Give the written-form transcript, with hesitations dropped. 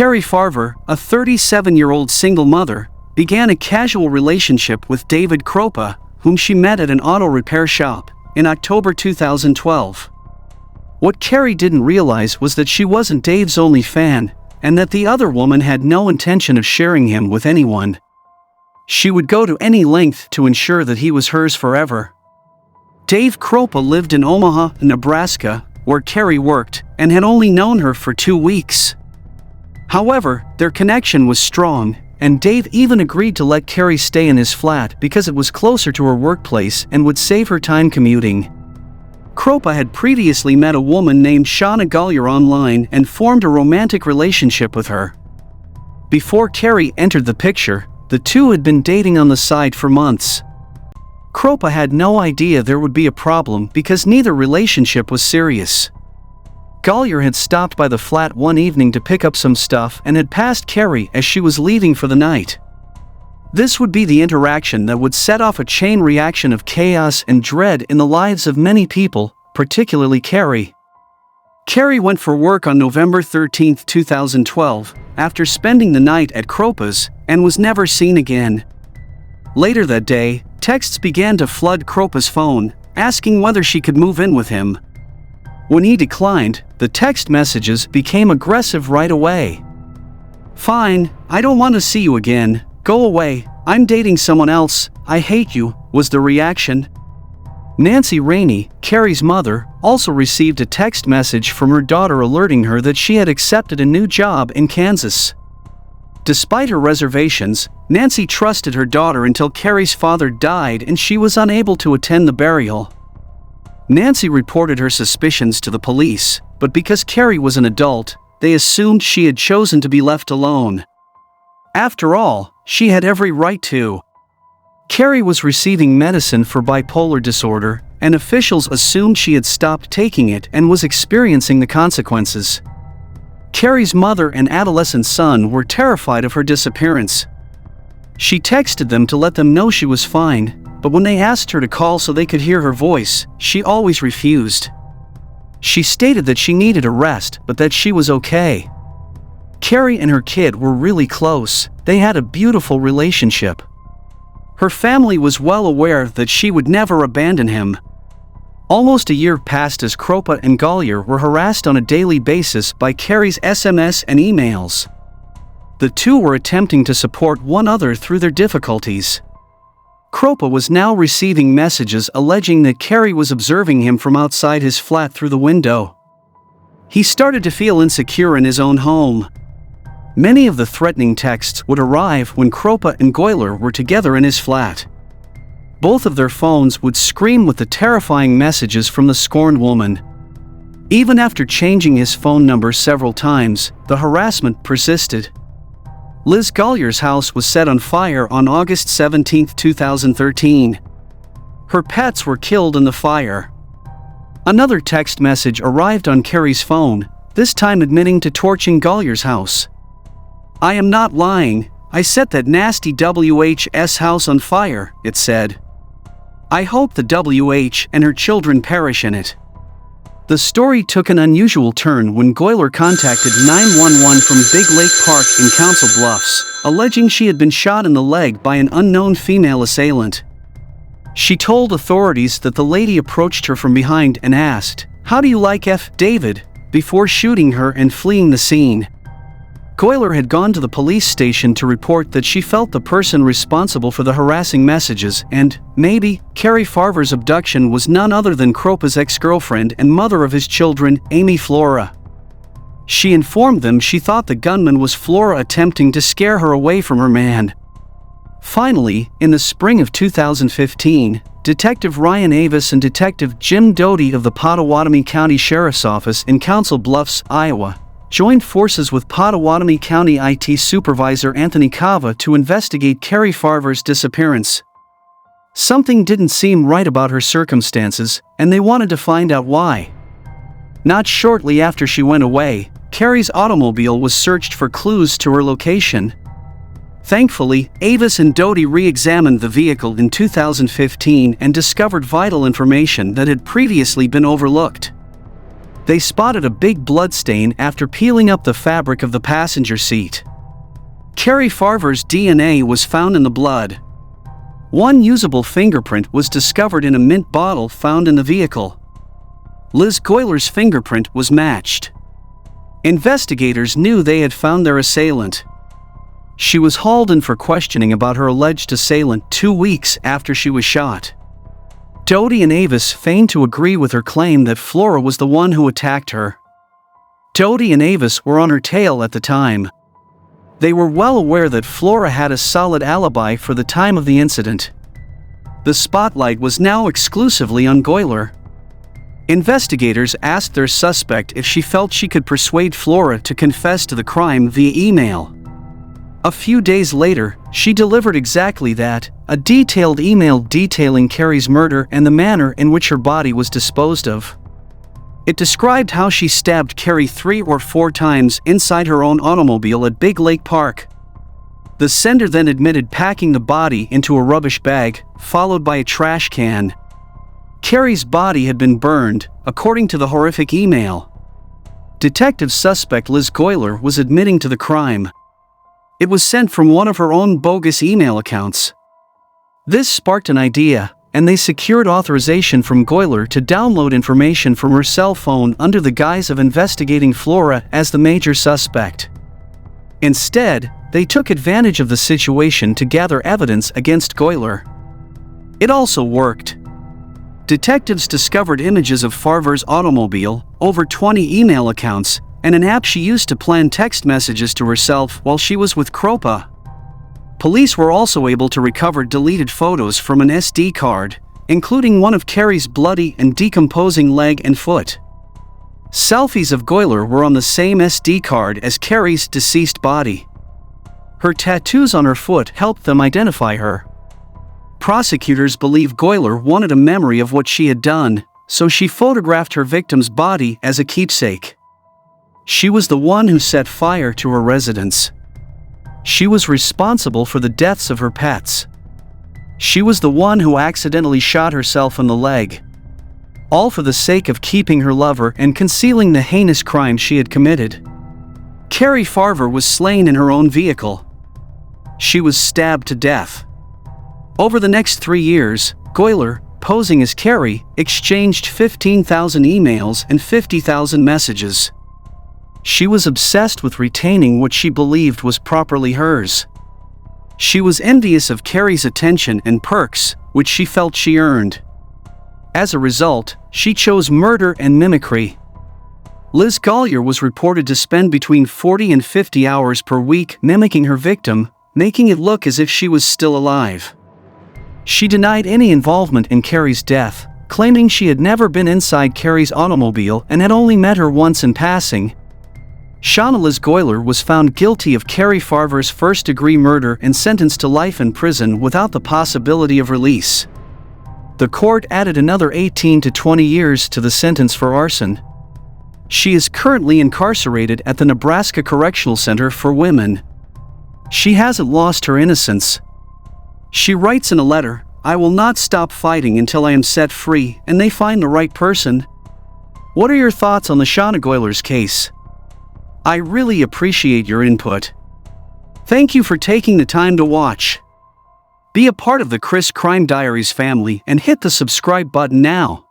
Carrie Farver, a 37-year-old single mother, began a casual relationship with David Kropa, whom she met at an auto repair shop in October 2012. What Carrie didn't realize was that she wasn't Dave's only fan, and that the other woman had no intention of sharing him with anyone. She would go to any length to ensure that he was hers forever. Dave Kropa lived in Omaha, Nebraska, where Carrie worked, and had only known her for 2 weeks. However, their connection was strong, and Dave even agreed to let Carrie stay in his flat because it was closer to her workplace and would save her time commuting. Kropa had previously met a woman named Shanna Golyar online and formed a romantic relationship with her. Before Carrie entered the picture, the two had been dating on the side for months. Kropa had no idea there would be a problem because neither relationship was serious. Golyar had stopped by the flat one evening to pick up some stuff and had passed Carrie as she was leaving for the night. This would be the interaction that would set off a chain reaction of chaos and dread in the lives of many people, particularly Carrie. Carrie went for work on November 13, 2012, after spending the night at Kropa's, and was never seen again. Later that day, texts began to flood Kropa's phone, asking whether she could move in with him. When he declined, the text messages became aggressive right away. "Fine, I don't want to see you again. Go away, I'm dating someone else, I hate you," was the reaction. Nancy Rainey, Carrie's mother, also received a text message from her daughter alerting her that she had accepted a new job in Kansas. Despite her reservations, Nancy trusted her daughter until Carrie's father died and she was unable to attend the burial. Nancy reported her suspicions to the police, but because Carrie was an adult, they assumed she had chosen to be left alone. After all, she had every right to. Carrie was receiving medicine for bipolar disorder, and officials assumed she had stopped taking it and was experiencing the consequences. Carrie's mother and adolescent son were terrified of her disappearance. She texted them to let them know she was fine, but when they asked her to call so they could hear her voice, she always refused. She stated that she needed a rest but that she was okay. Carrie and her kid were really close, they had a beautiful relationship. Her family was well aware that she would never abandon him. Almost a year passed as Kropa and Golyar were harassed on a daily basis by Carrie's SMS and emails. The two were attempting to support one another through their difficulties. Kropa was now receiving messages alleging that Carrie was observing him from outside his flat through the window. He started to feel insecure in his own home. Many of the threatening texts would arrive when Kropa and Golyar were together in his flat. Both of their phones would scream with the terrifying messages from the scorned woman. Even after changing his phone number several times, the harassment persisted. Liz Golyar's house was set on fire on August 17, 2013. Her pets were killed in the fire. Another text message arrived on Carrie's phone, this time admitting to torching Golyar's house. "I am not lying, I set that nasty WH's house on fire," it said. "I hope the WH and her children perish in it." The story took an unusual turn when Golyar contacted 911 from Big Lake Park in Council Bluffs, alleging she had been shot in the leg by an unknown female assailant. She told authorities that the lady approached her from behind and asked, "How do you like F. David?" before shooting her and fleeing the scene. Golyar had gone to the police station to report that she felt the person responsible for the harassing messages and, maybe, Carrie Farver's abduction was none other than Kropa's ex-girlfriend and mother of his children, Amy Flora. She informed them she thought the gunman was Flora attempting to scare her away from her man. Finally, in the spring of 2015, Detective Ryan Avis and Detective Jim Doty of the Pottawatomie County Sheriff's Office in Council Bluffs, Iowa, joined forces with Pottawatomie County IT Supervisor Anthony Cava to investigate Carrie Farver's disappearance. Something didn't seem right about her circumstances, and they wanted to find out why. Not shortly after she went away, Carrie's automobile was searched for clues to her location. Thankfully, Avis and Doty re-examined the vehicle in 2015 and discovered vital information that had previously been overlooked. They spotted a big bloodstain after peeling up the fabric of the passenger seat. Carrie Farver's DNA was found in the blood. One usable fingerprint was discovered in a mint bottle found in the vehicle. Liz Golyar's fingerprint was matched. Investigators knew they had found their assailant. She was hauled in for questioning about her alleged assailant 2 weeks after she was shot. Dodie and Avis feigned to agree with her claim that Flora was the one who attacked her. Dodie and Avis were on her tail at the time. They were well aware that Flora had a solid alibi for the time of the incident. The spotlight was now exclusively on Golyar. Investigators asked their suspect if she felt she could persuade Flora to confess to the crime via email. A few days later, she delivered exactly that, a detailed email detailing Carrie's murder and the manner in which her body was disposed of. It described how she stabbed Carrie 3 or 4 times inside her own automobile at Big Lake Park. The sender then admitted packing the body into a rubbish bag, followed by a trash can. Carrie's body had been burned, according to the horrific email. Detective suspect Liz Golyar was admitting to the crime. It was sent from one of her own bogus email accounts. This sparked an idea, and they secured authorization from Golyar to download information from her cell phone under the guise of investigating Flora as the major suspect. Instead, they took advantage of the situation to gather evidence against Golyar. It also worked. Detectives discovered images of Farver's automobile, over 20 email accounts, and an app she used to plan text messages to herself while she was with Kropa. Police were also able to recover deleted photos from an SD card, including one of Carrie's bloody and decomposing leg and foot. Selfies of Golyar were on the same SD card as Carrie's deceased body. Her tattoos on her foot helped them identify her. Prosecutors believe Golyar wanted a memory of what she had done, so she photographed her victim's body as a keepsake. She was the one who set fire to her residence. She was responsible for the deaths of her pets. She was the one who accidentally shot herself in the leg. All for the sake of keeping her lover and concealing the heinous crime she had committed. Carrie Farver was slain in her own vehicle. She was stabbed to death. Over the next 3 years, Golyar, posing as Carrie, exchanged 15,000 emails and 50,000 messages. She was obsessed with retaining what she believed was properly hers. She was envious of Carrie's attention and perks, which she felt she earned. As a result, she chose murder and mimicry. Liz Golyar was reported to spend between 40 and 50 hours per week mimicking her victim, making it look as if she was still alive. She denied any involvement in Carrie's death, claiming she had never been inside Carrie's automobile and had only met her once in passing. Shanna Golyar was found guilty of Carrie Farver's first-degree murder and sentenced to life in prison without the possibility of release. The court added another 18 to 20 years to the sentence for arson. She is currently incarcerated at the Nebraska Correctional Center for Women. She hasn't lost her innocence. She writes in a letter, "I will not stop fighting until I am set free and they find the right person." What are your thoughts on the Shanna Golyar's case? I really appreciate your input. Thank you for taking the time to watch. Be a part of the Chris Crime Diaries family and hit the subscribe button now.